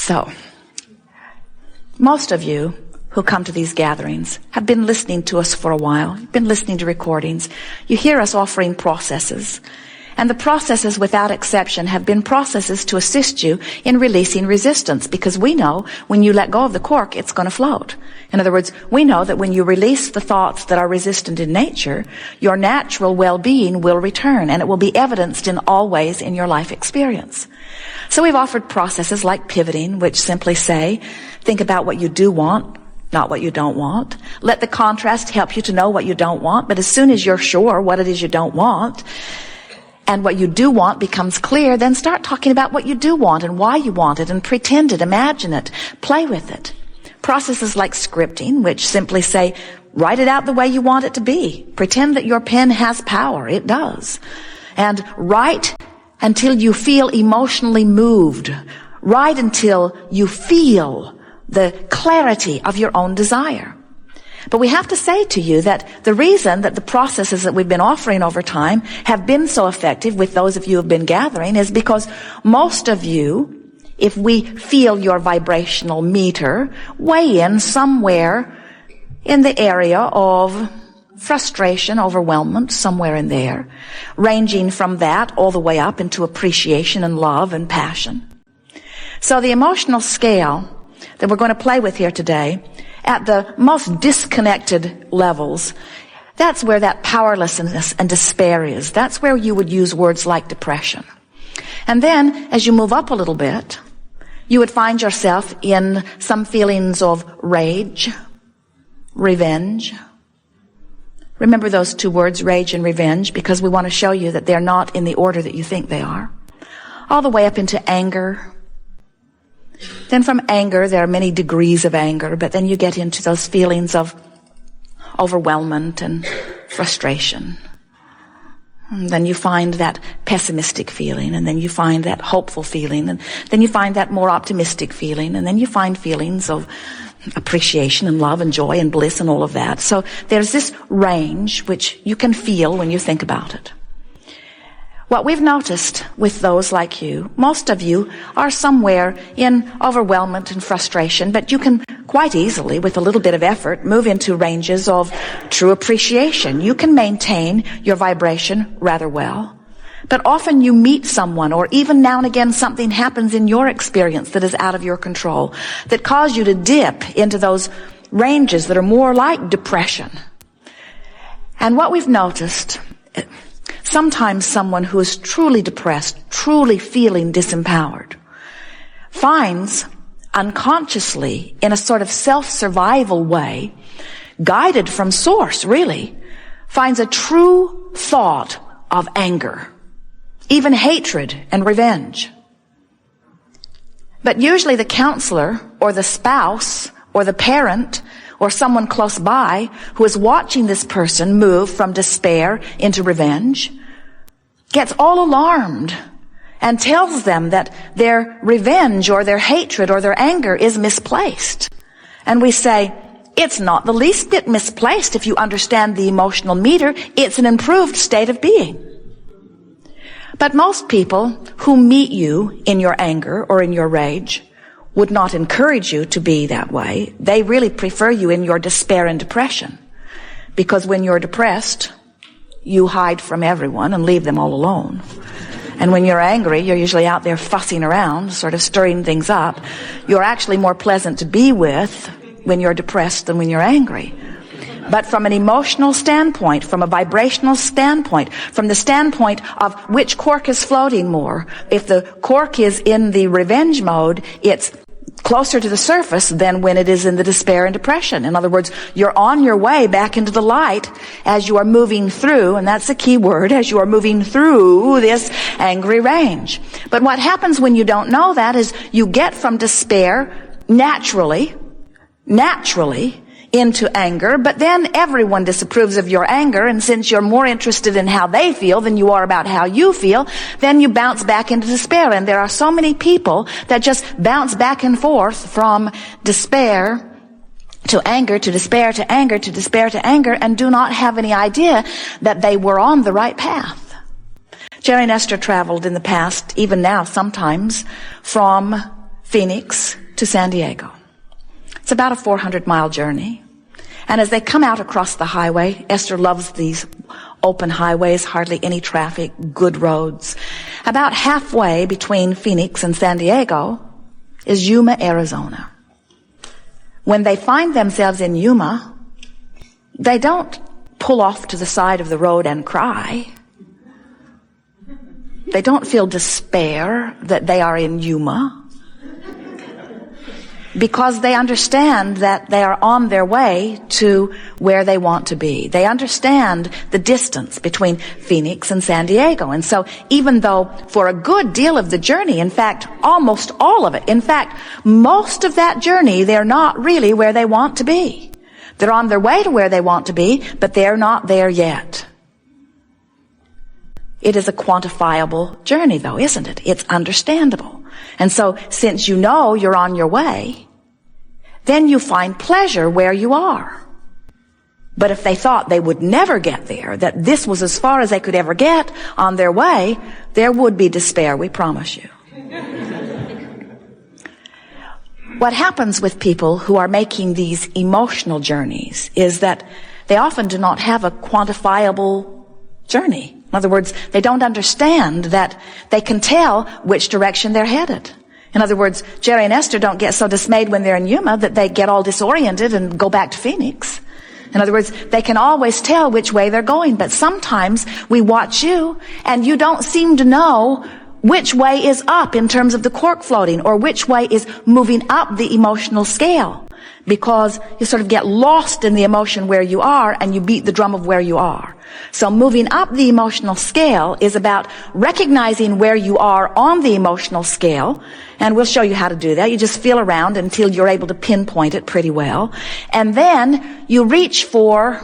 So, most of you who come to these gatherings have been listening to us for a while. You've been listening to recordings. You hear us offering processes. And the processes, without exception, have been processes to assist you in releasing resistance, because we know when you let go of the cork, it's going to float. In other words, we know that when you release the thoughts that are resistant in nature, your natural well-being will return, and it will be evidenced in all ways in your life experience. So we've offered processes like pivoting, which simply say, think about what you do want, not what you don't want. Let the contrast help you to know what you don't want, but as soon as you're sure what it is you don't want, and what you do want becomes clear, then start talking about what you do want and why you want it, and pretend it, imagine it, play with it. Processes like scripting, which simply say, write it out the way you want it to be. Pretend that your pen has power. It does. And write until you feel emotionally moved. Write until you feel the clarity of your own desire. But we have to say to you that the reason that the processes that we've been offering over time have been so effective with those of you who have been gathering is because most of you, if we feel your vibrational meter, weigh in somewhere in the area of frustration, overwhelmment, somewhere in there, ranging from that all the way up into appreciation and love and passion. So the emotional scale that we're going to play with here today, at the most disconnected levels, that's where that powerlessness and despair is. That's where you would use words like depression. And then, as you move up a little bit, you would find yourself in some feelings of rage, revenge. Remember those two words, rage and revenge, because we want to show you that they're not in the order that you think they are. All the way up into anger. Then from anger, there are many degrees of anger, but then you get into those feelings of overwhelmment and frustration. And then you find that pessimistic feeling, and then you find that hopeful feeling, and then you find that more optimistic feeling, and then you find feelings of appreciation and love and joy and bliss and all of that. So there's this range which you can feel when you think about it. What we've noticed with those like you, most of you are somewhere in overwhelmment and frustration, but you can quite easily, with a little bit of effort, move into ranges of true appreciation. You can maintain your vibration rather well. But often you meet someone, or even now and again something happens in your experience that is out of your control, that cause you to dip into those ranges that are more like depression. And what we've noticed, sometimes someone who is truly depressed, truly feeling disempowered, finds unconsciously, in a sort of self-survival way, guided from source really, finds a true thought of anger, even hatred and revenge. But usually the counselor or the spouse or the parent or someone close by who is watching this person move from despair into revenge gets all alarmed and tells them that their revenge or their hatred or their anger is misplaced. And we say, it's not the least bit misplaced if you understand the emotional meter. It's an improved state of being. But most people who meet you in your anger or in your rage would not encourage you to be that way. They really prefer you in your despair and depression. Because when you're depressed, you hide from everyone and leave them all alone. And when you're angry, you're usually out there fussing around, sort of stirring things up. You're actually more pleasant to be with when you're depressed than when you're angry. But from an emotional standpoint, from a vibrational standpoint, from the standpoint of which cork is floating more, if the cork is in the revenge mode, it's closer to the surface than when it is in the despair and depression. In other words, you're on your way back into the light as you are moving through, and that's the key word, as you are moving through this angry range. But what happens when you don't know that is you get from despair naturally into anger, but then everyone disapproves of your anger, and since you're more interested in how they feel than you are about how you feel, then you bounce back into despair. And there are so many people that just bounce back and forth from despair to anger, to despair, to anger, to despair, to anger, and do not have any idea that they were on the right path. Jerry and Esther traveled in the past, even now sometimes, from Phoenix to San Diego. It's about a 400-mile journey. And as they come out across the highway, Esther loves these open highways, hardly any traffic, good roads. About halfway between Phoenix and San Diego is Yuma, Arizona. When they find themselves in Yuma, they don't pull off to the side of the road and cry. They don't feel despair that they are in Yuma, because they understand that they are on their way to where they want to be. They understand the distance between Phoenix and San Diego. And so even though for a good deal of the journey, in fact, almost all of it, in fact, most of that journey, they're not really where they want to be. They're on their way to where they want to be, but they're not there yet. It is a quantifiable journey, though, isn't it? It's understandable. And so since you know you're on your way, then you find pleasure where you are. But if they thought they would never get there, that this was as far as they could ever get on their way, there would be despair, we promise you. What happens with people who are making these emotional journeys is that they often do not have a quantifiable journey. In other words, they don't understand that they can tell which direction they're headed. In other words, Jerry and Esther don't get so dismayed when they're in Yuma that they get all disoriented and go back to Phoenix. In other words, they can always tell which way they're going. But sometimes we watch you and you don't seem to know which way is up in terms of the cork floating, or which way is moving up the emotional scale, because you sort of get lost in the emotion where you are and you beat the drum of where you are. So moving up the emotional scale is about recognizing where you are on the emotional scale, and we'll show you how to do that. You just feel around until you're able to pinpoint it pretty well, and then you reach for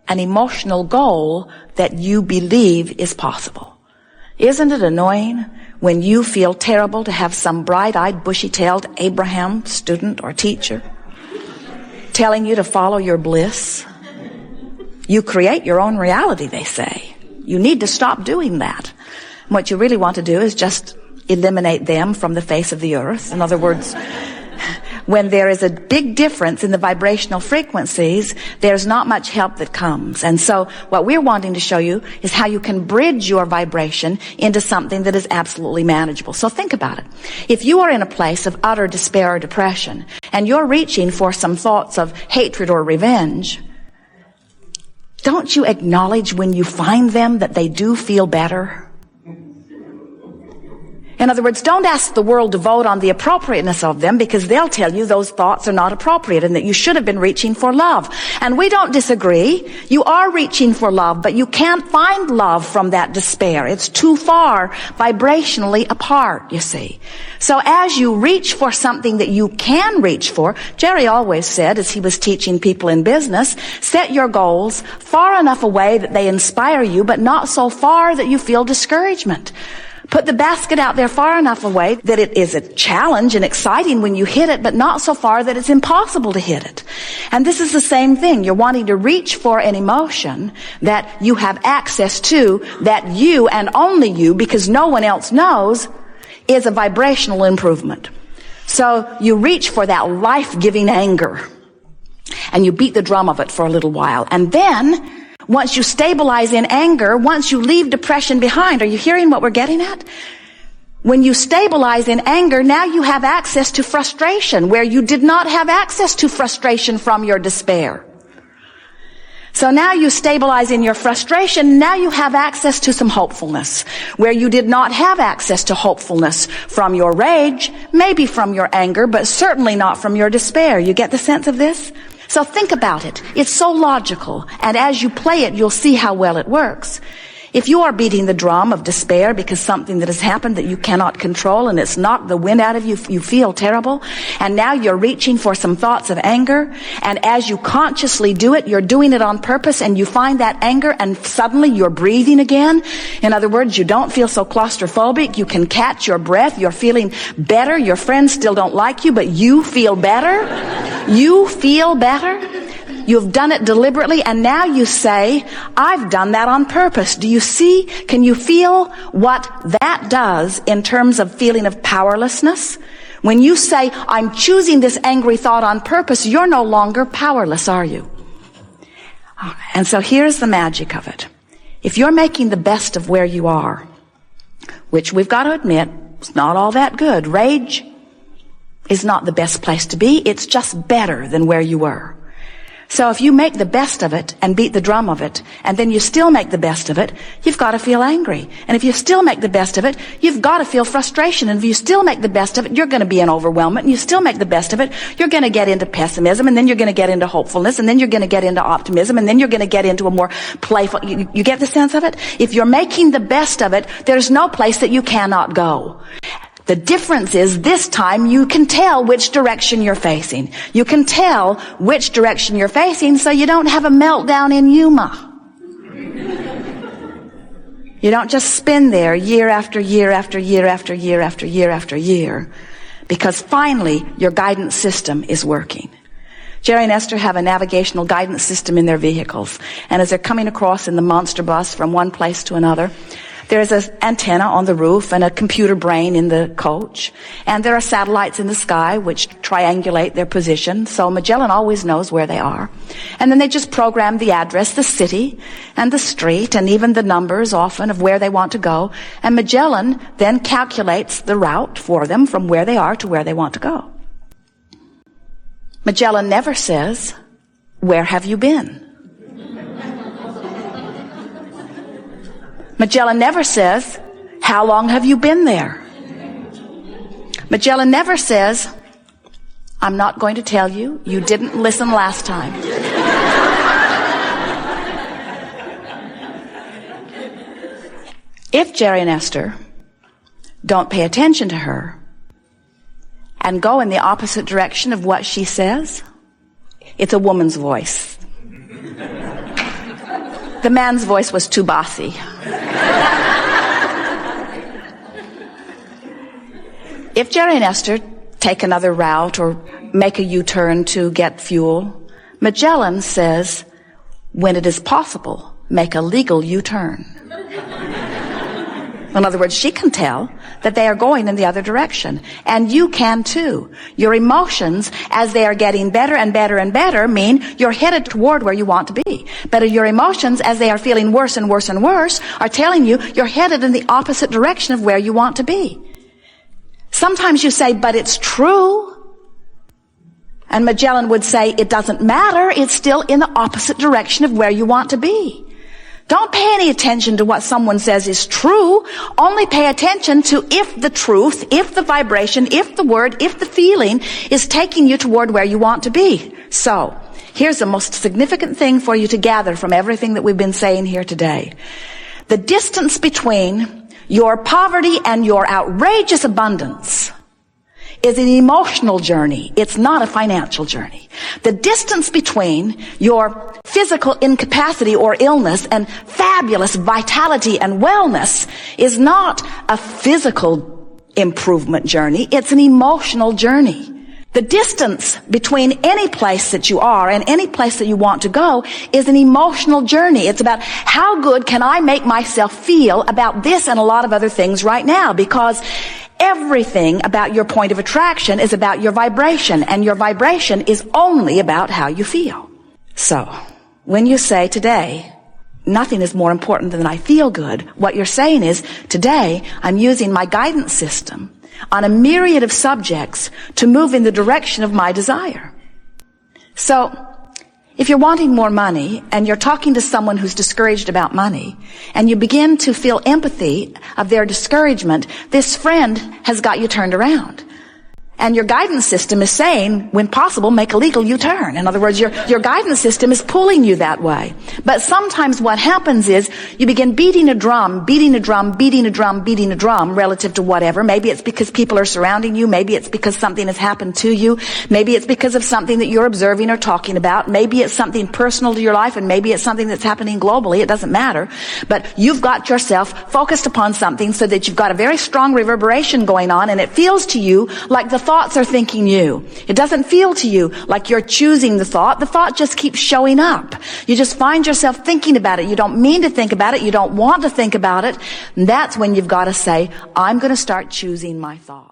an emotional goal that you believe is possible. Isn't it annoying when you feel terrible to have some bright-eyed, bushy-tailed Abraham student or teacher telling you to follow your bliss? You create your own reality, they say. You need to stop doing that. What you really want to do is just eliminate them from the face of the earth. In other words, when there is a big difference in the vibrational frequencies, there's not much help that comes. And so what we're wanting to show you is how you can bridge your vibration into something that is absolutely manageable. So think about it. If you are in a place of utter despair or depression, and you're reaching for some thoughts of hatred or revenge, don't you acknowledge when you find them that they do feel better? In other words, don't ask the world to vote on the appropriateness of them, because they'll tell you those thoughts are not appropriate and that you should have been reaching for love. And we don't disagree. You are reaching for love, but you can't find love from that despair. It's too far vibrationally apart, you see. So as you reach for something that you can reach for, Jerry always said, as he was teaching people in business, set your goals far enough away that they inspire you, but not so far that you feel discouragement. Put the basket out there far enough away that it is a challenge and exciting when you hit it, but not so far that it's impossible to hit it. And this is the same thing. You're wanting to reach for an emotion that you have access to, that you and only you, because no one else knows, is a vibrational improvement. So you reach for that life-giving anger, and you beat the drum of it for a little while. And then, once you stabilize in anger, once you leave depression behind, are you hearing what we're getting at? When you stabilize in anger, now you have access to frustration, where you did not have access to frustration from your despair. So now you stabilize in your frustration, now you have access to some hopefulness, where you did not have access to hopefulness from your rage, maybe from your anger, but certainly not from your despair. You get the sense of this? So think about it. It's so logical. And as you play it, you'll see how well it works. If you are beating the drum of despair because something that has happened that you cannot control and it's knocked the wind out of you, you feel terrible, and now you're reaching for some thoughts of anger, and as you consciously do it, you're doing it on purpose, and you find that anger and suddenly you're breathing again. In other words, you don't feel so claustrophobic, you can catch your breath, you're feeling better, your friends still don't like you, but you feel better. You feel better. You've done it deliberately, and now you say, I've done that on purpose. Do you see? Can you feel what that does in terms of feeling of powerlessness? When you say, I'm choosing this angry thought on purpose, you're no longer powerless, are you? And so here's the magic of it. If you're making the best of where you are, which we've got to admit, it's not all that good. Rage is not the best place to be. It's just better than where you were. So if you make the best of it and beat the drum of it, and then you still make the best of it, you've got to feel angry. And if you still make the best of it, you've got to feel frustration. And if you still make the best of it, you're going to be in overwhelmment. And you still make the best of it, you're going to get into pessimism, and then you're going to get into hopefulness, and then you're going to get into optimism, and then you're going to get into a more playful, you get the sense of it? If you're making the best of it, there's no place that you cannot go. The difference is this time you can tell which direction you're facing. You can tell which direction you're facing so you don't have a meltdown in Yuma. You don't just spin there year after year after year after year after year after year, because finally your guidance system is working. Jerry and Esther have a navigational guidance system in their vehicles, and as they're coming across in the monster bus from one place to another, there's an antenna on the roof and a computer brain in the coach. And there are satellites in the sky which triangulate their position. So Magellan always knows where they are. And then they just program the address, the city, and the street, and even the numbers often of where they want to go. And Magellan then calculates the route for them from where they are to where they want to go. Magellan never says, "Where have you been?" Magellan never says, "How long have you been there?" Magellan never says, "I'm not going to tell you. You didn't listen last time." If Jerry and Esther don't pay attention to her and go in the opposite direction of what she says, it's a woman's voice. The man's voice was too bossy. If Jerry and Esther take another route or make a U-turn to get fuel, Magellan says, when it is possible, make a legal U-turn. In other words, she can tell that they are going in the other direction. And you can too. Your emotions, as they are getting better and better and better, mean you're headed toward where you want to be. But your emotions, as they are feeling worse and worse and worse, are telling you you're headed in the opposite direction of where you want to be. Sometimes you say, "But it's true." And Magellan would say, "It doesn't matter. It's still in the opposite direction of where you want to be." Don't pay any attention to what someone says is true. Only pay attention to if the truth, if the vibration, if the word, if the feeling is taking you toward where you want to be. So, here's the most significant thing for you to gather from everything that we've been saying here today. The distance between your poverty and your outrageous abundance is an emotional journey. It's not a financial journey. The distance between your physical incapacity or illness and fabulous vitality and wellness is not a physical improvement journey. It's an emotional journey. The distance between any place that you are and any place that you want to go is an emotional journey. It's about how good can I make myself feel about this and a lot of other things right now, because everything about your point of attraction is about your vibration, and your vibration is only about how you feel. So, when you say today, nothing is more important than I feel good, what you're saying is, today I'm using my guidance system on a myriad of subjects to move in the direction of my desire. So, if you're wanting more money and you're talking to someone who's discouraged about money and you begin to feel empathy of their discouragement, this friend has got you turned around. And your guidance system is saying, when possible, make a legal U-turn. In other words, your guidance system is pulling you that way. But sometimes what happens is you begin beating a drum, beating a drum, beating a drum, beating a drum relative to whatever. Maybe it's because people are surrounding you. Maybe it's because something has happened to you. Maybe it's because of something that you're observing or talking about. Maybe it's something personal to your life, and maybe it's something that's happening globally. It doesn't matter. But you've got yourself focused upon something so that you've got a very strong reverberation going on, and it feels to you like the thoughts are thinking you. It doesn't feel to you like you're choosing the thought. The thought just keeps showing up. You just find yourself thinking about it. You don't mean to think about it. You don't want to think about it. And that's when you've got to say, I'm going to start choosing my thought.